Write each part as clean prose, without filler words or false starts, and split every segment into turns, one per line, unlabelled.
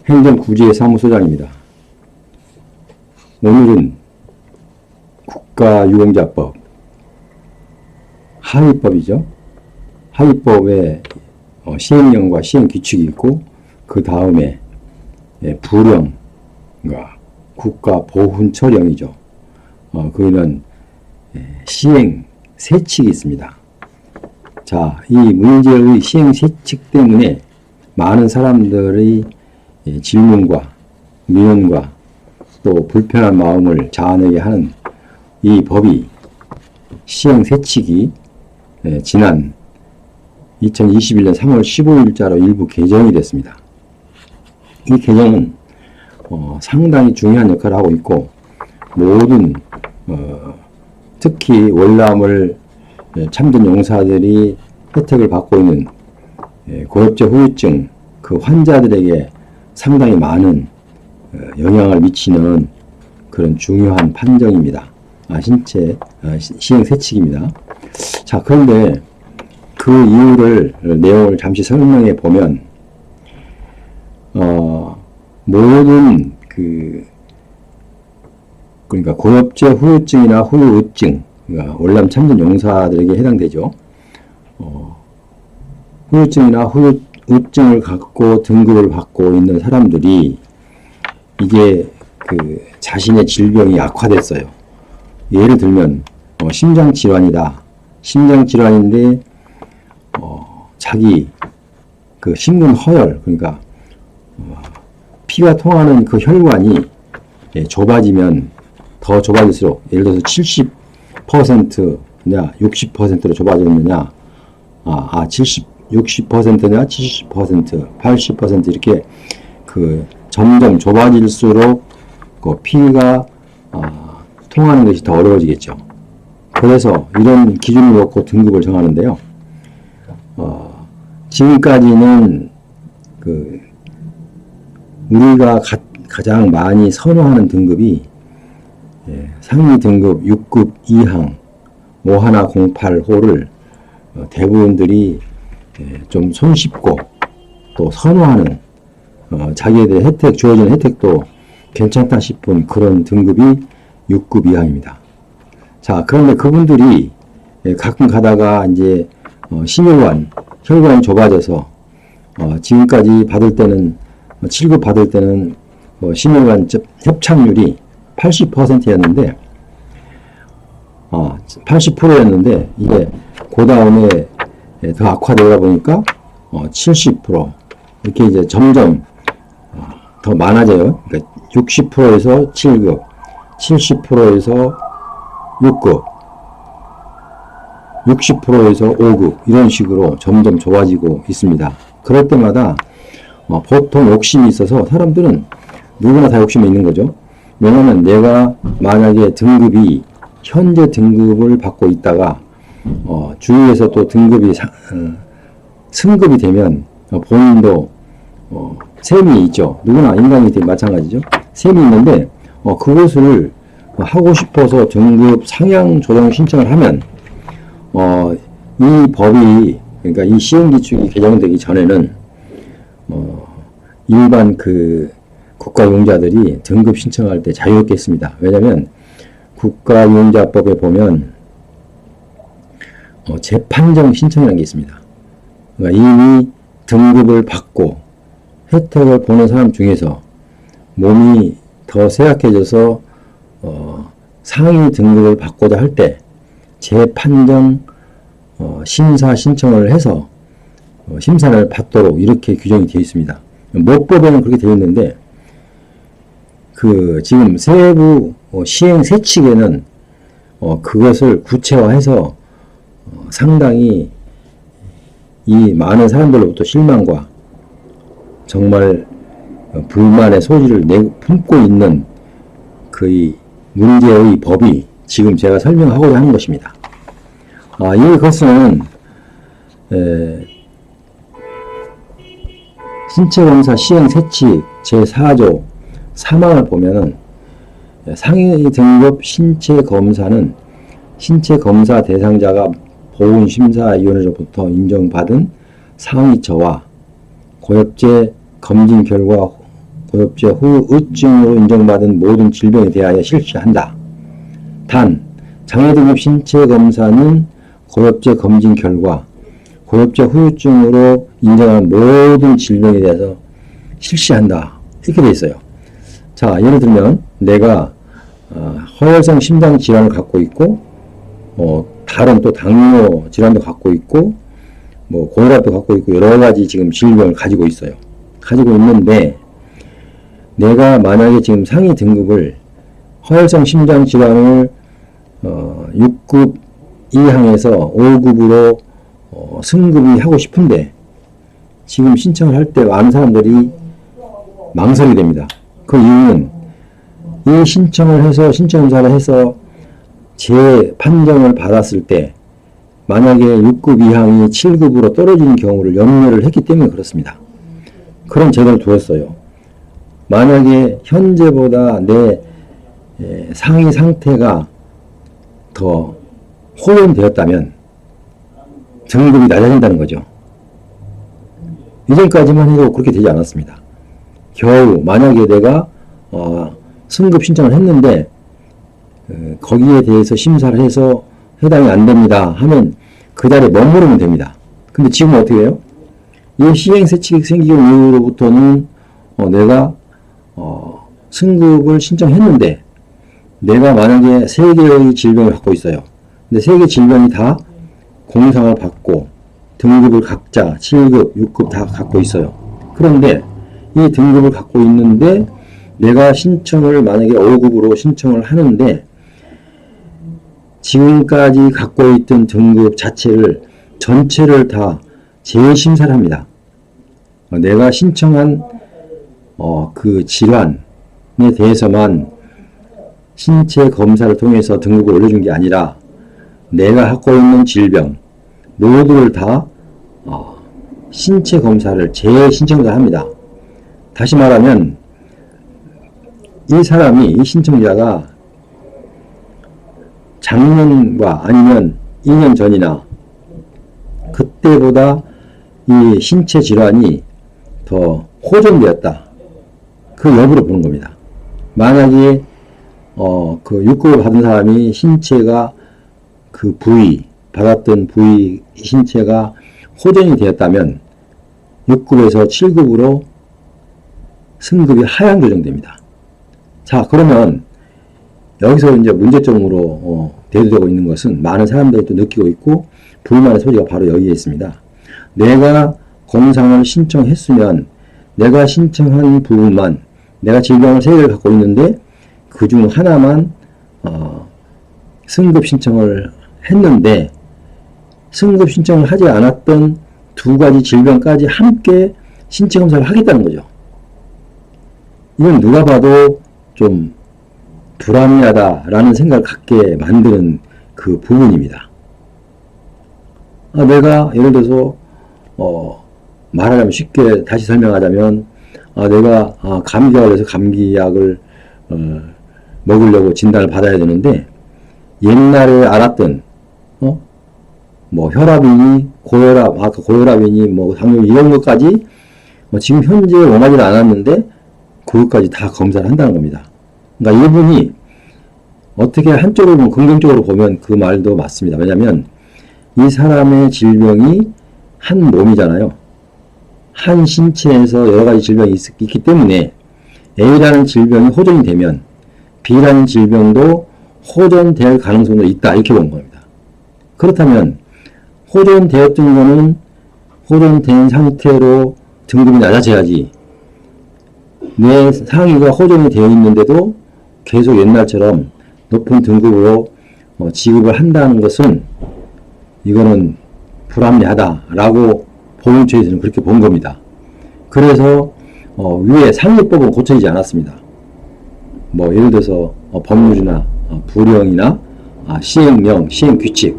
행정구제사무소장입니다. 오늘은 국가유공자법 하위법이죠. 하위법에 시행령과 시행규칙이 있고 그 다음에 부령, 그러니까 국가보훈처령이죠. 그거는 시행세칙이 있습니다. 자, 이 문제의 시행세칙 때문에 많은 사람들의 질문과 민원과 또 불편한 마음을 자아내게 하는 이 법이 시행세칙이 지난 2021년 3월 15일자로 일부 개정이 됐습니다. 이 개정은 상당히 중요한 역할을 하고 있고 모든 특히 월남을 참전 용사들이 혜택을 받고 있는 고엽제 후유증 그 환자들에게 상당히 많은 영향을 미치는 그런 중요한 판정입니다. 시행세칙입니다. 자, 그런데 그 이유를 내용을 잠시 설명해 보면 모든 그러니까 고엽제 후유증이나 후유증, 그러니까 월남 참전 용사들에게 해당되죠. 후유증이나 후유증을 갖고 등급을 받고 있는 사람들이 이게 자신의 질병이 악화됐어요. 예를 들면 심장질환이다. 심장질환인데 자기 심근허혈, 그러니까 피가 통하는 그 혈관이 좁아지면 더 좁아질수록 예를 들어서 70%냐 60%로 좁아졌느냐 60%냐 70% 80% 이렇게 점점 좁아질수록 피가 통하는 것이 더 어려워지겠죠. 그래서 이런 기준을 놓고 등급을 정하는데요. 지금까지는 우리가 가장 많이 선호하는 등급이 상위 등급 6급 이항 5108호를 대부분들이 좀 손쉽고 또 선호하는 자기에 대해 주어지는 혜택도 괜찮다 싶은 그런 등급이 6급 이하입니다. 자, 그런데 그분들이 가끔 가다가 이제 혈관이 좁아져서 지금까지 받을 때는 7급 받을 때는 심혈관 협착률이 80%였는데 80%였는데 이게 그 다음에 더 악화되다 보니까 70% 이렇게 이제 점점 더 많아져요. 그러니까 60%에서 7급, 70%에서 6급, 60%에서 5급 이런 식으로 점점 좁아지고 있습니다. 그럴 때마다 보통 욕심이 있어서 사람들은 누구나 다 욕심이 있는 거죠. 왜냐하면 내가 만약에 현재 등급을 받고 있다가 주위에서 또 등급이 승급이 되면 본인도 셈이 있죠. 누구나 인간이 마찬가지죠. 셈이 있는데 그것을 하고 싶어서 등급 상향 조정 신청을 하면 이 법이 그러니까 이 시행규칙이 개정되기 전에는 일반 국가용자들이 등급 신청할 때 자유롭게 했습니다. 왜냐하면 국가용자법에 보면 재판정 신청이라는 게 있습니다. 그러니까 이미 등급을 받고 혜택을 보는 사람 중에서 몸이 더 쇠약해져서 상위 등급을 받고자 할 때 재판정 심사 신청을 해서 심사를 받도록 이렇게 규정이 되어 있습니다. 모법에는 그렇게 되어 있는데 지금 세부 시행세칙에는 그것을 구체화해서 상당히 이 많은 사람들로부터 실망과 정말 불만의 소지를 품고 있는 그 문제의 법이 지금 제가 설명하고자 하는 것입니다. 이것은 신체검사 시행세칙 제4조 3항을 보면은 상위 등급 신체검사는 신체검사 대상자가 보훈심사위원회로부터 인정받은 상위처와 고엽제 검진 결과 고엽제 후유증으로 인정받은 모든 질병에 대하여 실시한다. 단, 장애 등급 신체 검사는 고엽제 검진 결과 고엽제 후유증으로 인정한 모든 질병에 대해서 실시한다. 이렇게 돼 있어요. 자, 예를 들면 내가 허혈성 심장 질환을 갖고 있고, 다른 또 당뇨 질환도 갖고 있고, 고혈압도 갖고 있고, 여러 가지 지금 질병을 가지고 있어요. 가지고 있는데, 내가 만약에 지금 상위 등급을 허혈성 심장 질환을 6급 이항에서 5급으로 승급이 하고 싶은데, 지금 신청을 할 때 많은 사람들이 망설이게 됩니다. 그 이유는 이 신청을 해서 신청검사를 해서 재판정을 받았을 때 만약에 6급 이항이 7급으로 떨어지는 경우를 염려를 했기 때문에 그렇습니다. 그런 제도를 두었어요. 만약에 현재보다 내 상위 상태가 더 호전되었다면 등급이 낮아진다는 거죠. 이전까지만 해도 그렇게 되지 않았습니다. 겨우 만약에 내가 승급 신청을 했는데 거기에 대해서 심사를 해서 해당이 안 됩니다 하면 그 자리에 머무르면 됩니다. 근데 지금은 어떻게 해요? 이 시행세칙이 생기고 이후로부터는 내가 승급을 신청했는데 내가 만약에 3개의 질병을 갖고 있어요. 근데 3개 질병이 다 공상을 받고 등급을 각자 7급, 6급 다 갖고 있어요. 그런데 이 등급을 갖고 있는데 내가 신청을 만약에 5급으로 신청을 하는데 지금까지 갖고 있던 등급 자체를 전체를 다 재심사를 합니다. 내가 신청한 그 질환에 대해서만 신체 검사를 통해서 등급을 올려준 게 아니라 내가 갖고 있는 질병 모두를 다 신체 검사를 재신청을 합니다. 다시 말하면 이 사람이, 이 신청자가 작년과 아니면 2년 전이나 그때보다 이 신체 질환이 더 호전되었다. 그 여부를 보는 겁니다. 만약에 그 6급을 받은 사람이 신체가 그 부위, 받았던 부위 신체가 호전이 되었다면 6급에서 7급으로 승급이 하향 조정됩니다. 자, 그러면 여기서 이제 문제점으로 대두되고 있는 것은 많은 사람들이 또 느끼고 있고 불만의 소리가 바로 여기에 있습니다. 내가 공상을 신청했으면 내가 신청한 부분만, 내가 질병을 3개를 갖고 있는데 그 중 하나만 승급 신청을 했는데 승급 신청을 하지 않았던 2가지 질병까지 함께 신체 검사를 하겠다는 거죠. 이건 누가 봐도 좀 불합리하다라는 생각을 갖게 만드는 그 부분입니다. 내가 예를 들어서 말하자면 쉽게 다시 설명하자면 내가 감기가 걸려서 감기약을 먹으려고 진단을 받아야 되는데 옛날에 알았던 혈압이니 고혈압이니 당뇨 이런 것까지 지금 현재 원하지는 않았는데 그것까지 다 검사를 한다는 겁니다. 그러니까 이분이 어떻게 한쪽으로 보면 긍정적으로 보면 그 말도 맞습니다. 왜냐하면 이 사람의 질병이 한 몸이잖아요. 한 신체에서 여러 가지 질병이 있기 때문에 A라는 질병이 호전이 되면 B라는 질병도 호전될 가능성도 있다. 이렇게 보는 겁니다. 그렇다면 호전되었던 거는 호전된 상태로 등급이 낮아져야지 내 상위가 호전이 되어 있는데도 계속 옛날처럼 높은 등급으로 지급을 한다는 것은 이거는 불합리하다라고 보훈처에서는 그렇게 본 겁니다. 그래서 위에 상위법은 고쳐지지 않았습니다. 예를 들어서 법률이나 부령이나 시행령, 시행규칙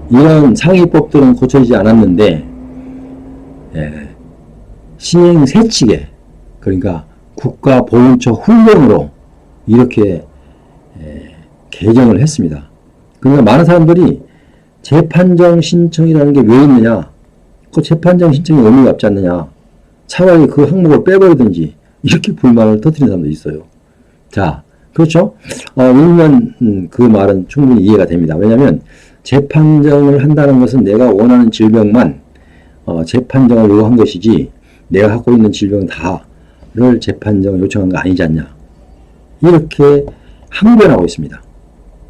이런 상위법들은 고쳐지지 않았는데 시행세칙에 그러니까 국가보훈처 훈령으로 이렇게 개정을 했습니다. 그러니까 많은 사람들이 재판정 신청이라는 게 왜 있느냐, 그 재판정 신청이 의미가 없지 않느냐, 차라리 그 항목을 빼버리든지 이렇게 불만을 터뜨리는 사람도 있어요. 자, 그렇죠? 일면 그 말은 충분히 이해가 됩니다. 왜냐하면 재판정을 한다는 것은 내가 원하는 질병만 재판정을 요구한 것이지 내가 갖고 있는 질병 다를 재판정을 요청한 거 아니지 않냐. 이렇게 항변하고 있습니다.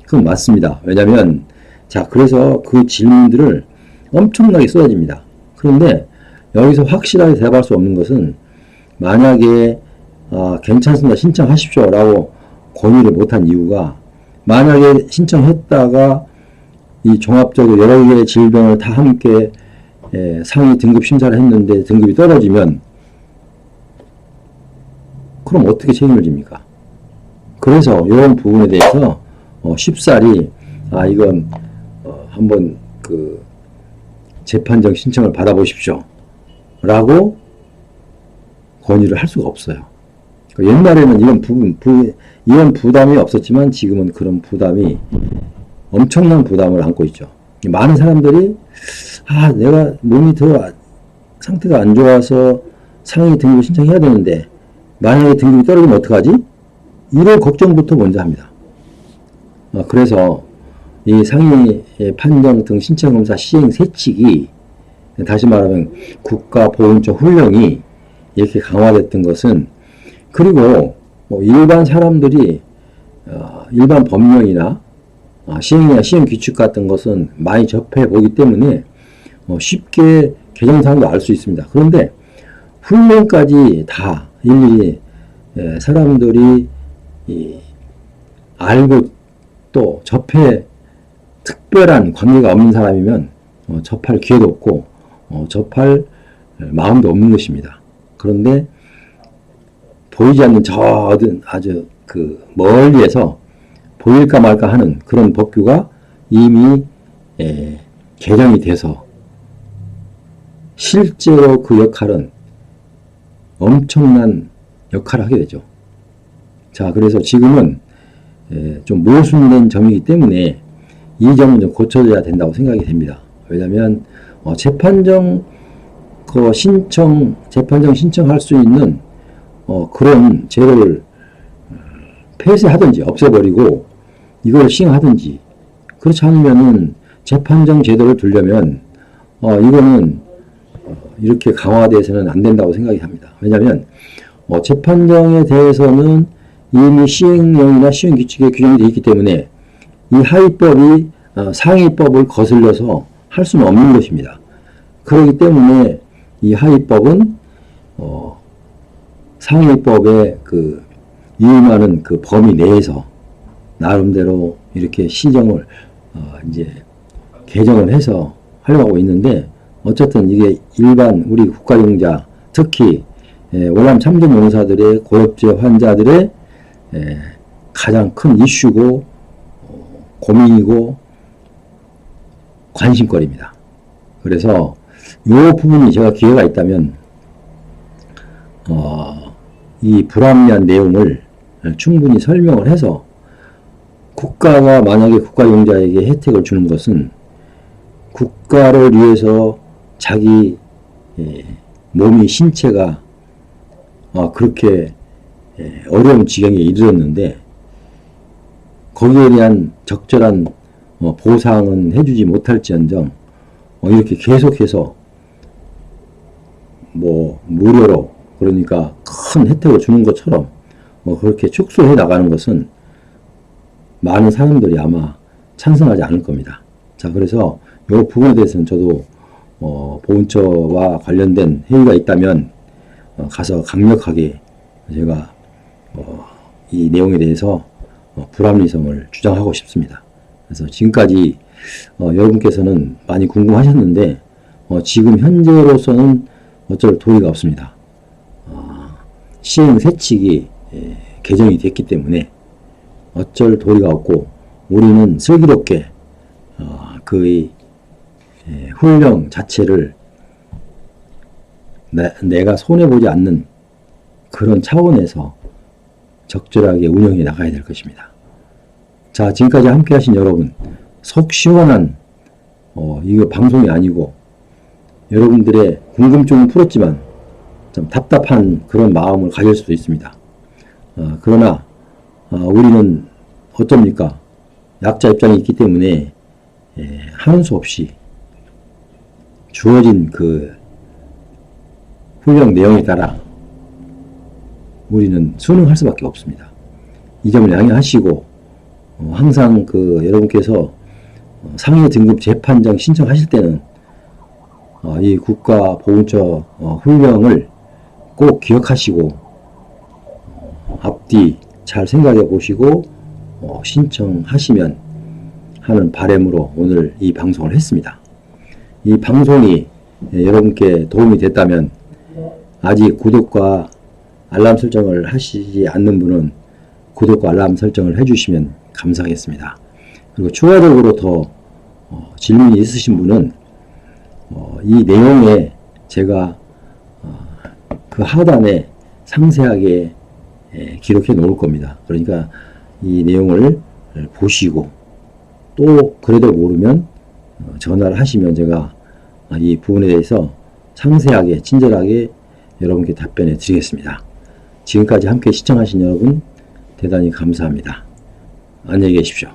그건 맞습니다. 왜냐하면 자, 그래서 그 질문들을 엄청나게 쏟아집니다. 그런데 여기서 확실하게 대답할 수 없는 것은 만약에 괜찮습니다. 신청하십시오 라고 권유를 못한 이유가 만약에 신청했다가 이 종합적으로 여러 개의 질병을 다 함께 상위 등급 심사를 했는데 등급이 떨어지면 그럼 어떻게 책임을 집니까? 그래서 이런 부분에 대해서 쉽사리 이건 한번 그 재판정 신청을 받아보십시오 라고 권유를 할 수가 없어요. 옛날에는 이런 부담이 없었지만 지금은 그런 부담이 엄청난 부담을 안고 있죠. 많은 사람들이 내가 몸이 더 상태가 안 좋아서 상위 등급 신청해야 되는데 만약에 등급이 떨어지면 어떡하지? 이런 걱정부터 먼저 합니다. 그래서 이 상위 판정 등 신청검사 시행 세칙이 다시 말하면 국가보훈처 훈령이 이렇게 강화됐던 것은 그리고 일반 사람들이 일반 법령이나 시행이나 시행 규칙 같은 것은 많이 접해 보기 때문에 쉽게 개정사항도 알 수 있습니다. 그런데 훈령까지 다 일일이 사람들이 알고 또 접해 특별한 관계가 없는 사람이면 접할 기회도 없고 접할 마음도 없는 것입니다. 그런데 보이지 않는 저 어딘 아주 그 멀리에서 보일까 말까 하는 그런 법규가 이미 개정이 돼서 실제로 그 역할은 엄청난 역할을 하게 되죠. 자, 그래서 지금은 좀 모순된 점이기 때문에 이 점은 좀 고쳐져야 된다고 생각이 됩니다. 왜냐하면 재판정 신청할 수 있는 그런 제도를 폐쇄하든지 없애버리고 이걸 시행하든지 그렇지 않으면은 재판정 제도를 두려면 이거는 이렇게 강화돼서는 안 된다고 생각이 합니다. 왜냐하면 재판정에 대해서는 이미 시행령이나 시행규칙에 규정이 되어 있기 때문에 이 하위법이 상위법을 거슬려서 할 수는 없는 것입니다. 그렇기 때문에 이 하위법은 상위법에 그 위임하는 그 범위 내에서 나름대로 이렇게 시정을 이제 개정을 해서 하려고 하고 있는데 어쨌든 이게 일반 우리 국가용자 특히 월남 참전 용사들의 고엽제 환자들의 가장 큰 이슈고 고민이고 관심거리입니다. 그래서 이 부분이 제가 기회가 있다면 이 불합리한 내용을 충분히 설명을 해서 국가가 만약에 국가용자에게 혜택을 주는 것은 국가를 위해서 자기 몸이 신체가 그렇게 어려운 지경에 이르렀는데 거기에 대한 적절한 보상은 해주지 못할지언정 이렇게 계속해서 무료로 그러니까 큰 혜택을 주는 것처럼 그렇게 축소해 나가는 것은 많은 사람들이 아마 찬성하지 않을 겁니다. 자, 그래서 이 부분에 대해서는 저도 보훈처와 관련된 회의가 있다면 가서 강력하게 제가 이 내용에 대해서 불합리성을 주장하고 싶습니다. 그래서 지금까지 여러분께서는 많이 궁금하셨는데 지금 현재로서는 어쩔 도리가 없습니다. 시행 세칙이 개정이 됐기 때문에 어쩔 도리가 없고 우리는 슬기롭게 그의 훈령 자체를 내가 손해보지 않는 그런 차원에서 적절하게 운영해 나가야 될 것입니다. 자, 지금까지 함께 하신 여러분, 속 시원한 이거 방송이 아니고 여러분들의 궁금증은 풀었지만 좀 답답한 그런 마음을 가질 수도 있습니다. 그러나 우리는 어쩝니까? 약자 입장이 있기 때문에 하는 수 없이 주어진 그 훈련 내용에 따라 우리는 순응할 수밖에 없습니다. 이 점을 양해하시고 항상 그 여러분께서 상위 등급 재판장 신청하실 때는 이 국가보훈처 훈령을 꼭 기억하시고 앞뒤 잘 생각해 보시고 신청하시면 하는 바람으로 오늘 이 방송을 했습니다. 이 방송이 여러분께 도움이 됐다면 아직 구독과 알람 설정을 하시지 않는 분은 구독과 알람 설정을 해주시면 감사하겠습니다. 그리고 추가적으로 더 질문이 있으신 분은 이 내용에 제가 그 하단에 상세하게 기록해 놓을 겁니다. 그러니까 이 내용을 보시고 또 그래도 모르면 전화를 하시면 제가 이 부분에 대해서 상세하게 친절하게 여러분께 답변해 드리겠습니다. 지금까지 함께 시청하신 여러분 대단히 감사합니다. 안녕히 계십시오.